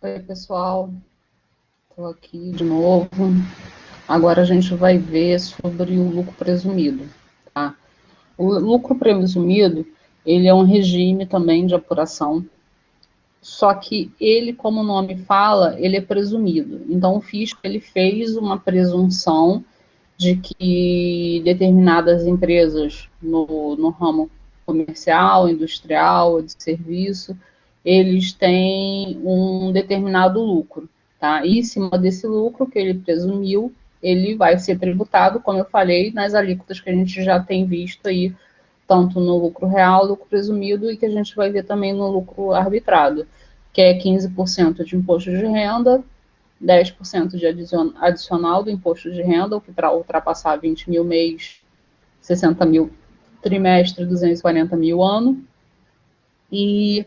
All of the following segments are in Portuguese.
Oi, pessoal, estou aqui de novo. Agora a gente vai ver sobre o lucro presumido, tá? O lucro presumido, ele é um regime também de apuração, só que ele, como o nome fala, ele é presumido. Então, o fisco, ele fez uma presunção de que determinadas empresas no ramo comercial, industrial, de serviço, eles têm um determinado lucro, tá? E em cima desse lucro que ele presumiu, ele vai ser tributado, como eu falei, nas alíquotas que a gente já tem visto aí, tanto no lucro real, lucro presumido, e que a gente vai ver também no lucro arbitrado, que é 15% de imposto de renda, 10% de adicional do imposto de renda, o que para ultrapassar 20 mil mês, 60 mil trimestre, 240 mil ano, e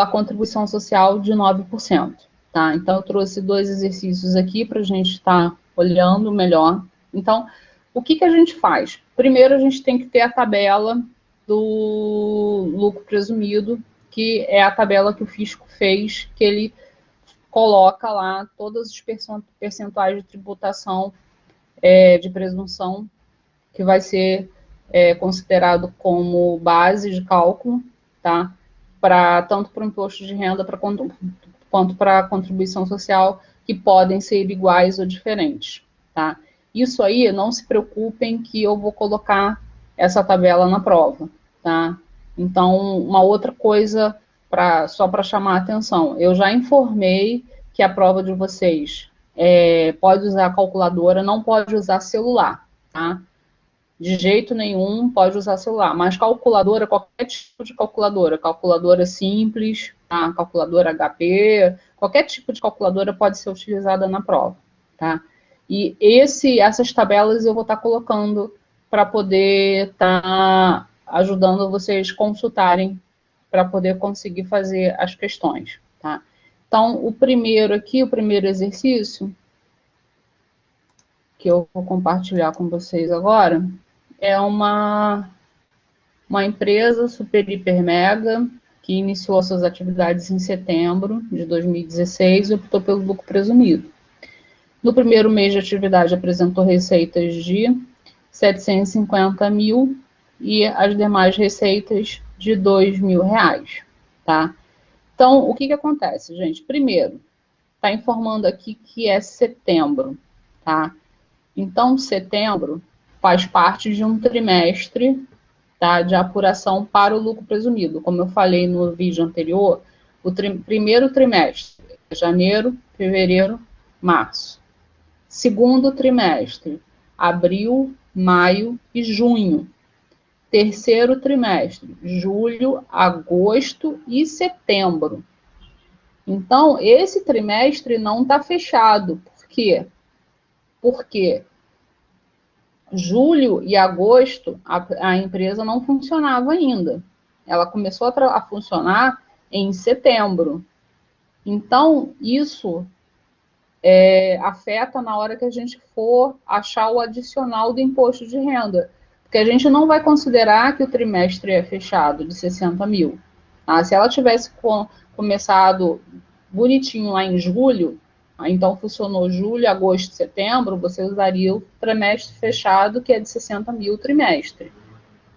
a contribuição social de 9%. Tá? Então, eu trouxe dois exercícios aqui para a gente estar olhando melhor. Então, o que a gente faz? Primeiro, a gente tem que ter a tabela do lucro presumido, que é a tabela que o fisco fez, que ele coloca lá todos os percentuais de tributação de presunção que vai ser considerado como base de cálculo, tá? Tanto para o imposto de renda quanto para a contribuição social, que podem ser iguais ou diferentes, tá? Isso aí, não se preocupem que eu vou colocar essa tabela na prova, tá? Então, uma outra coisa, só para chamar a atenção, eu já informei que a prova de vocês pode usar calculadora, não pode usar celular, tá? De jeito nenhum pode usar celular, mas calculadora, qualquer tipo de calculadora simples, tá? Calculadora HP, qualquer tipo de calculadora pode ser utilizada na prova, tá? E essas tabelas eu vou estar colocando para poder estar ajudando vocês consultarem para poder conseguir fazer as questões, tá? Então, o primeiro exercício que eu vou compartilhar com vocês agora é uma empresa super, hiper, mega que iniciou suas atividades em setembro de 2016 e optou pelo lucro presumido. No primeiro mês de atividade apresentou receitas de 750 mil e as demais receitas de 2 mil reais, tá? Então, o que acontece, gente? Primeiro, está informando aqui que é setembro, tá? Então, setembro faz parte de um trimestre, tá, de apuração para o lucro presumido. Como eu falei no vídeo anterior, o primeiro trimestre é janeiro, fevereiro, março. Segundo trimestre, abril, maio e junho. Terceiro trimestre, julho, agosto e setembro. Então, esse trimestre não está fechado. Por quê? Porque julho e agosto a empresa não funcionava ainda. Ela começou a funcionar em setembro. Então, isso afeta na hora que a gente for achar o adicional do imposto de renda. Porque a gente não vai considerar que o trimestre é fechado de 60 mil. Tá? Se ela tivesse começado bonitinho lá em julho, então funcionou julho, agosto, setembro, você usaria o trimestre fechado, que é de 60 mil trimestre.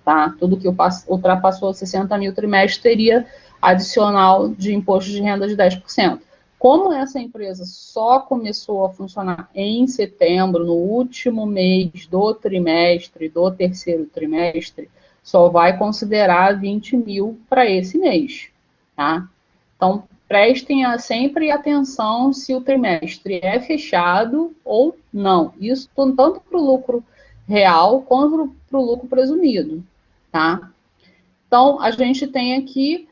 Tá? Tudo que ultrapassou 60 mil trimestre teria adicional de imposto de renda de 10%. Como essa empresa só começou a funcionar em setembro, no último mês do trimestre, do terceiro trimestre, só vai considerar 20 mil para esse mês. Tá? Então, prestem sempre atenção se o trimestre é fechado ou não. Isso tanto para o lucro real quanto para o lucro presumido. Tá? Então, a gente tem aqui,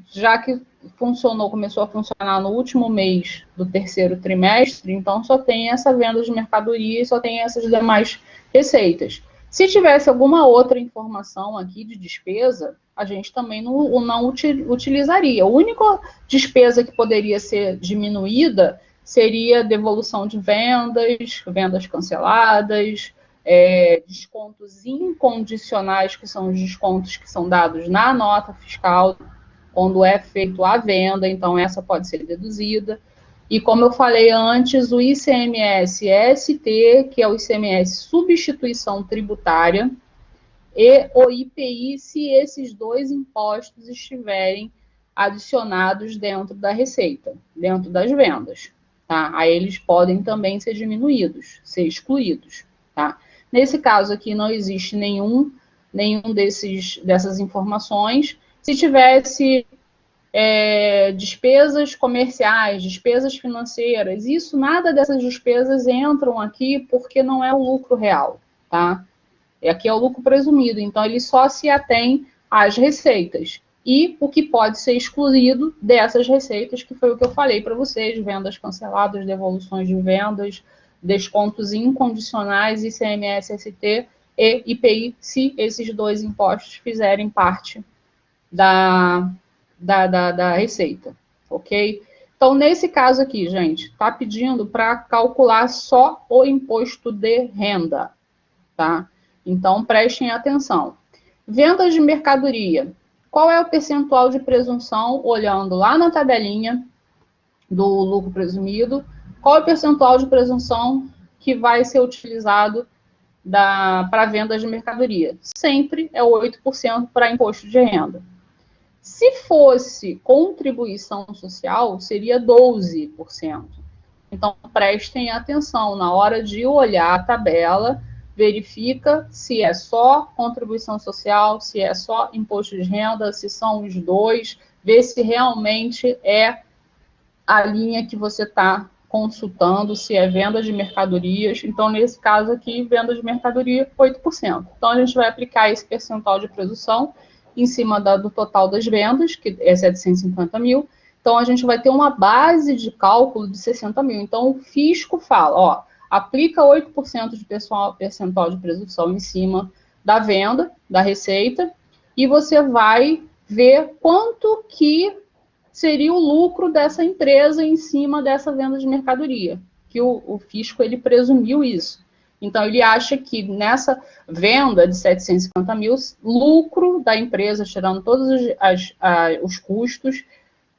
já que começou a funcionar no último mês do terceiro trimestre, então só tem essa venda de mercadoria e só tem essas demais receitas. Se tivesse alguma outra informação aqui de despesa, a gente também não utilizaria. A única despesa que poderia ser diminuída seria devolução de vendas canceladas, descontos incondicionais, que são os descontos que são dados na nota fiscal, quando é feito a venda, então essa pode ser deduzida. E como eu falei antes, o ICMS-ST, que é o ICMS substituição tributária, e o IPI, se esses dois impostos estiverem adicionados dentro da receita, dentro das vendas. Tá? Aí eles podem também ser diminuídos, ser excluídos. Tá? Nesse caso aqui não existe nenhum dessas informações. Se tivesse despesas comerciais, despesas financeiras, nada dessas despesas entram aqui porque não é o lucro real, tá? Aqui é o lucro presumido, então ele só se atém às receitas. E o que pode ser excluído dessas receitas, que foi o que eu falei para vocês, vendas canceladas, devoluções de vendas, descontos incondicionais, ICMS, ST e IPI, se esses dois impostos fizerem parte da receita, ok? Então, nesse caso aqui, gente, está pedindo para calcular só o imposto de renda, tá? Então, prestem atenção. Vendas de mercadoria. Qual é o percentual de presunção, olhando lá na tabelinha do lucro presumido, qual é o percentual de presunção que vai ser utilizado para vendas de mercadoria? Sempre é 8% para imposto de renda. Se fosse contribuição social, seria 12%. Então, prestem atenção na hora de olhar a tabela, verifica se é só contribuição social, se é só imposto de renda, se são os dois, vê se realmente é a linha que você está consultando, se é venda de mercadorias. Então, nesse caso aqui, venda de mercadoria, 8%. Então, a gente vai aplicar esse percentual de presunção em cima do total das vendas, que é 750 mil. Então, a gente vai ter uma base de cálculo de 60 mil. Então, o fisco fala, ó, aplica 8% de percentual de presunção em cima da venda, da receita, e você vai ver quanto que seria o lucro dessa empresa em cima dessa venda de mercadoria, que o fisco ele presumiu isso. Então, ele acha que nessa venda de 750 mil, lucro da empresa, tirando todos os custos,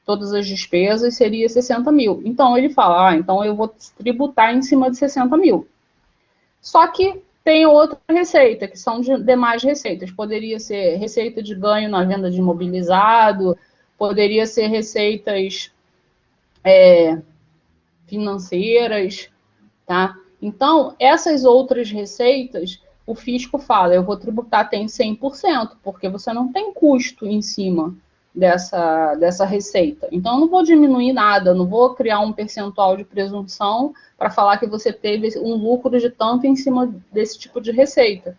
todas as despesas, seria 60 mil. Então, ele fala, então eu vou tributar em cima de 60 mil. Só que tem outra receita, que são demais receitas. Poderia ser receita de ganho na venda de imobilizado, poderia ser receitas financeiras, tá? Então, essas outras receitas, o fisco fala, eu vou tributar até em 100%, porque você não tem custo em cima dessa receita. Então, eu não vou diminuir nada, eu não vou criar um percentual de presunção para falar que você teve um lucro de tanto em cima desse tipo de receita.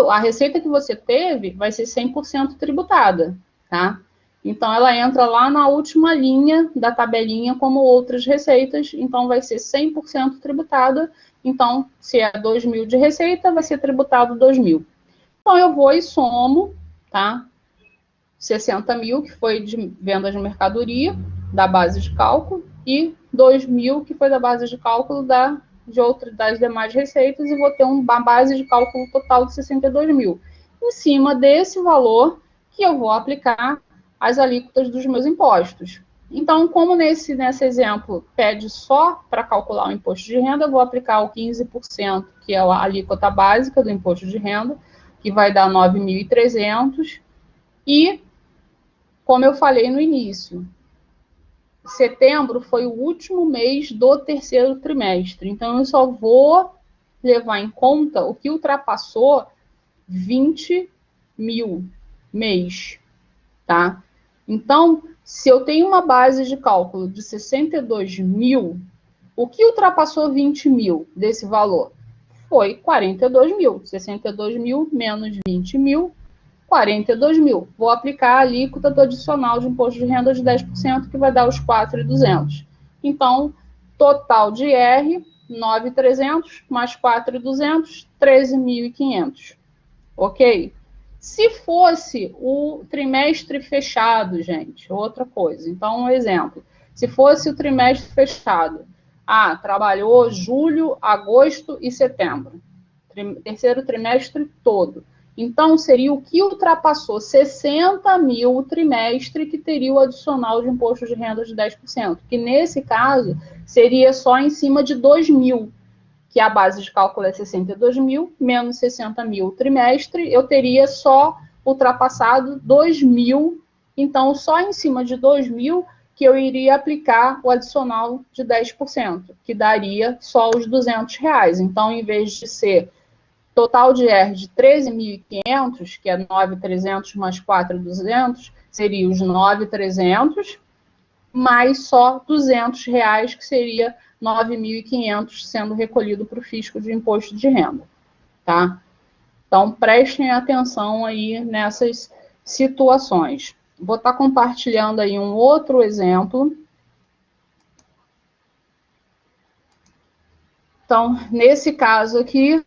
A receita que você teve vai ser 100% tributada, tá? Então, ela entra lá na última linha da tabelinha como outras receitas, então vai ser 100% tributada. Então, se é 2 mil de receita, vai ser tributado 2 mil. Então, eu vou e somo, tá? 60 mil, que foi de venda de mercadoria, da base de cálculo, e 2 mil, que foi da base de cálculo das demais receitas, e vou ter uma base de cálculo total de 62 mil. Em cima desse valor, que eu vou aplicar as alíquotas dos meus impostos. Então, como nesse exemplo pede só para calcular o imposto de renda, eu vou aplicar o 15%, que é a alíquota básica do imposto de renda, que vai dar 9.300. E, como eu falei no início, setembro foi o último mês do terceiro trimestre. Então, eu só vou levar em conta o que ultrapassou 20 mil mês, tá? Então, se eu tenho uma base de cálculo de 62 mil, o que ultrapassou 20 mil desse valor? Foi 42 mil. 62 mil menos 20 mil, 42 mil. Vou aplicar a alíquota do adicional de imposto de renda de 10%, que vai dar os 4.200. Então, total de R, 9.300 mais 4.200, 13.500. Ok? Se fosse o trimestre fechado, gente, outra coisa. Então, um exemplo. Se fosse o trimestre fechado, trabalhou julho, agosto e setembro. Terceiro trimestre todo. Então, seria o que ultrapassou 60 mil o trimestre que teria o adicional de imposto de renda de 10%, que nesse caso seria só em cima de 2 mil, que a base de cálculo é 62 mil, menos 60 mil o trimestre, eu teria só ultrapassado 2 mil, então só em cima de 2 mil que eu iria aplicar o adicional de 10%, que daria só os R$200. Então, em vez de ser total de R de 13.500, que é 9.300 mais 4.200, seria os 9.300, mais só R$200, que seria 9.500 sendo recolhido para o fisco de imposto de renda, tá? Então, prestem atenção aí nessas situações. Vou estar compartilhando aí um outro exemplo. Então, nesse caso aqui,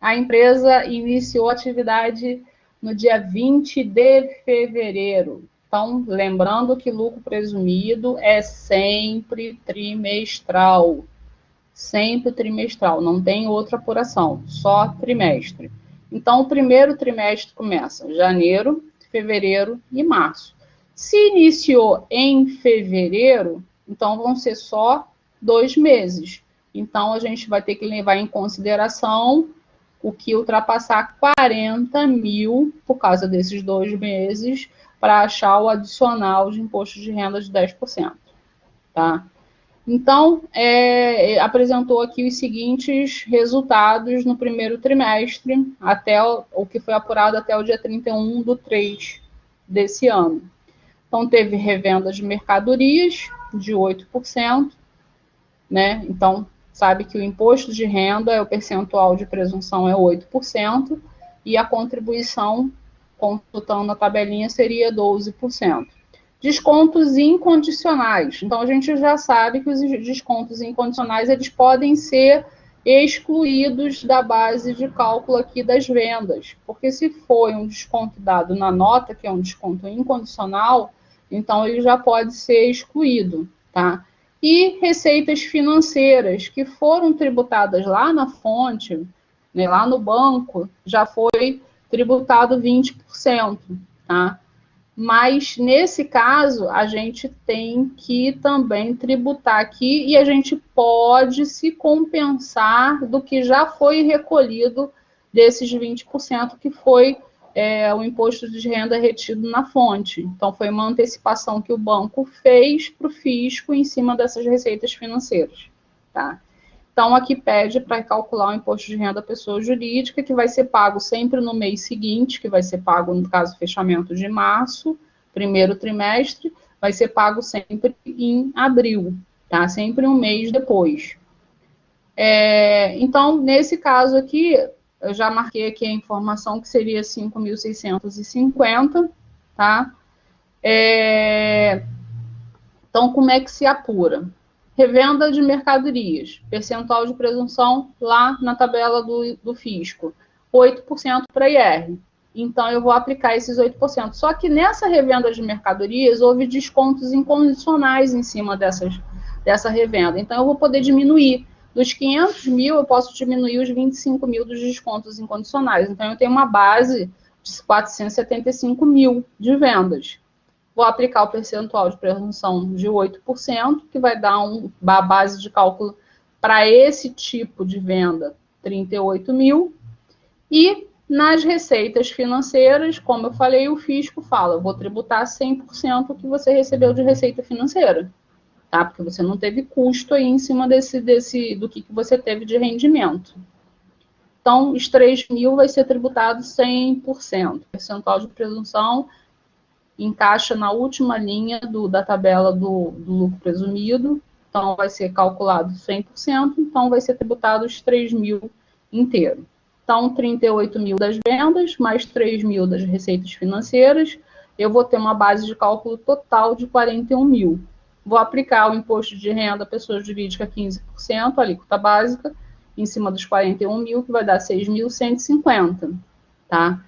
a empresa iniciou a atividade no dia 20 de fevereiro. Então, lembrando que lucro presumido é sempre trimestral. Sempre trimestral, não tem outra apuração, só trimestre. Então, o primeiro trimestre começa janeiro, fevereiro e março. Se iniciou em fevereiro, então vão ser só 2 meses. Então, a gente vai ter que levar em consideração o que ultrapassar 40 mil por causa desses 2 meses para achar o adicional de imposto de renda de 10%. Tá? Então, apresentou aqui os seguintes resultados no primeiro trimestre, até o que foi apurado até o dia 31/3 desse ano. Então, teve revenda de mercadorias de 8%, né? Então, sabe que o imposto de renda, o percentual de presunção é 8%, e a contribuição, consultando a tabelinha, seria 12%. Descontos incondicionais. Então, a gente já sabe que os descontos incondicionais eles podem ser excluídos da base de cálculo aqui das vendas, porque se foi um desconto dado na nota, que é um desconto incondicional, então ele já pode ser excluído, tá? E receitas financeiras que foram tributadas lá na fonte, né, lá no banco, já foi tributado 20%, tá? Mas, nesse caso, a gente tem que também tributar aqui e a gente pode se compensar do que já foi recolhido desses 20% que foi o imposto de renda retido na fonte. Então, foi uma antecipação que o banco fez para o fisco em cima dessas receitas financeiras, tá? Então, aqui pede para calcular o imposto de renda da pessoa jurídica, que vai ser pago sempre no mês seguinte, que vai ser pago, no caso, fechamento de março, primeiro trimestre, vai ser pago sempre em abril, tá? Sempre um mês depois. Então, nesse caso aqui, eu já marquei aqui a informação que seria 5.650, tá? Então, como é que se apura? Revenda de mercadorias, percentual de presunção lá na tabela do fisco, 8% para IR. Então, eu vou aplicar esses 8%. Só que nessa revenda de mercadorias, houve descontos incondicionais em cima dessa revenda. Então, eu vou poder diminuir. Dos 500 mil, eu posso diminuir os 25 mil dos descontos incondicionais. Então, eu tenho uma base de 475 mil de vendas. Vou aplicar o percentual de presunção de 8%, que vai dar uma base de cálculo para esse tipo de venda, 38 mil. E nas receitas financeiras, como eu falei, o fisco fala, eu vou tributar 100% que você recebeu de receita financeira, tá? Porque você não teve custo aí em cima do que você teve de rendimento. Então, os 3 mil vai ser tributado 100%. Percentual de presunção encaixa na última linha da tabela do lucro presumido, então vai ser calculado 100%, então vai ser tributado os 3 mil inteiro. Então, 38 mil das vendas, mais 3 mil das receitas financeiras, eu vou ter uma base de cálculo total de 41 mil. Vou aplicar o imposto de renda à pessoa jurídica 15%, a alíquota básica, em cima dos 41 mil, que vai dar 6.150, tá?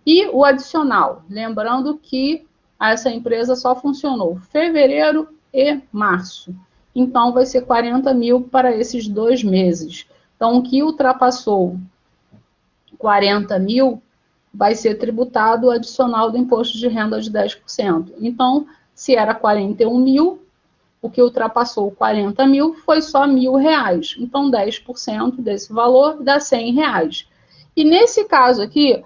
E o adicional, lembrando que essa empresa só funcionou fevereiro e março. Então, vai ser 40 mil para esses 2 meses. Então, o que ultrapassou 40 mil, vai ser tributado o adicional do imposto de renda de 10%. Então, se era 41 mil, o que ultrapassou 40 mil foi só R$1.000. Então, 10% desse valor dá R$100. E nesse caso aqui,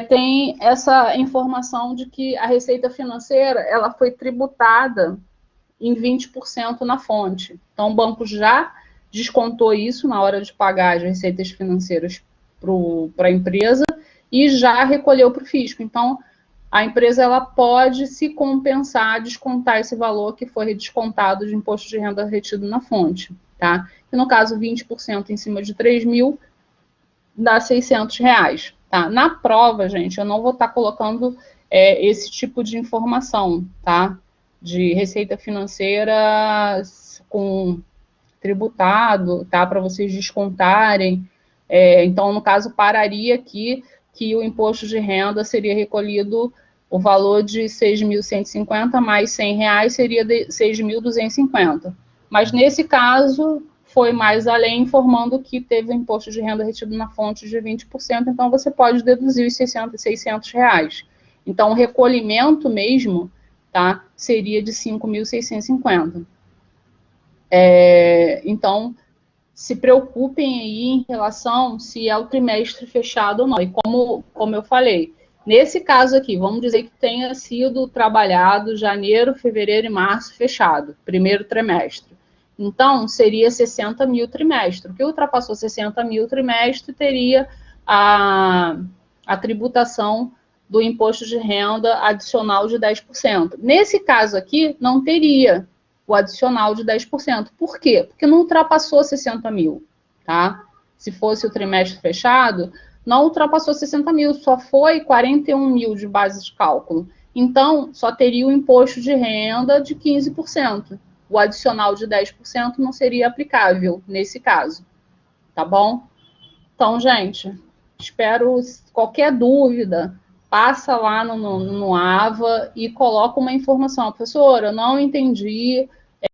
tem essa informação de que a Receita Financeira ela foi tributada em 20% na fonte. Então, o banco já descontou isso na hora de pagar as receitas financeiras para a empresa e já recolheu para o fisco. Então, a empresa ela pode se compensar, descontar esse valor que foi descontado de imposto de renda retido na fonte. Tá? E no caso, 20% em cima de 3 mil dá R$600. Tá? Na prova, gente, eu não vou estar colocando esse tipo de informação, tá? De receita financeira com tributado, tá? Para vocês descontarem. Então, no caso, pararia aqui que o imposto de renda seria recolhido o valor de 6.150 mais R$100 seria de 6.250. Mas nesse caso foi mais além, informando que teve o imposto de renda retido na fonte de 20%, então você pode deduzir os R$600. Então o recolhimento mesmo, tá, seria de 5.650. Então se preocupem aí em relação se é o trimestre fechado ou não. E como eu falei, nesse caso aqui, vamos dizer que tenha sido trabalhado janeiro, fevereiro e março fechado, primeiro trimestre. Então, seria 60 mil trimestre. O que ultrapassou 60 mil trimestre teria a tributação do imposto de renda adicional de 10%. Nesse caso aqui, não teria o adicional de 10%. Por quê? Porque não ultrapassou 60 mil, tá? Se fosse o trimestre fechado, não ultrapassou 60 mil, só foi 41 mil de base de cálculo. Então, só teria o imposto de renda de 15%. O adicional de 10% não seria aplicável nesse caso, tá bom? Então, gente, espero qualquer dúvida, passa lá no AVA e coloca uma informação. Professora, eu não entendi